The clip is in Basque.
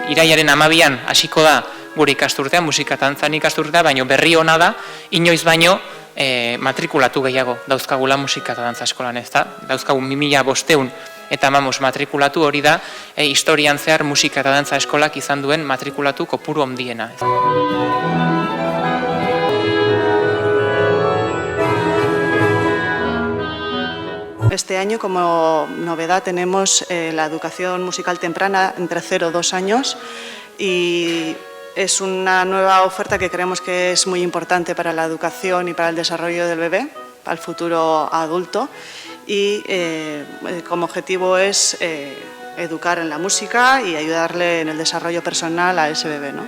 Irailaren 12an hasiko da gure ikasturtea, musika eta dantzan ikasturtea, baina berri ona da, inoiz baino matrikulatu gehiago dauzkagula musika eta dantza eskolan, ez da? Dauzkagu 2500 eta matrikulatu hori da, historian zehar musika eta dantza eskolak izan duen matrikulatu kopuru handiena. Este año, como novedad, tenemos la educación musical temprana entre 0 y 2 años y es una nueva oferta que creemos que es muy importante para la educación y para el desarrollo del bebé, para el futuro adulto, y como objetivo es educar en la música y ayudarle en el desarrollo personal a ese bebé, ¿no?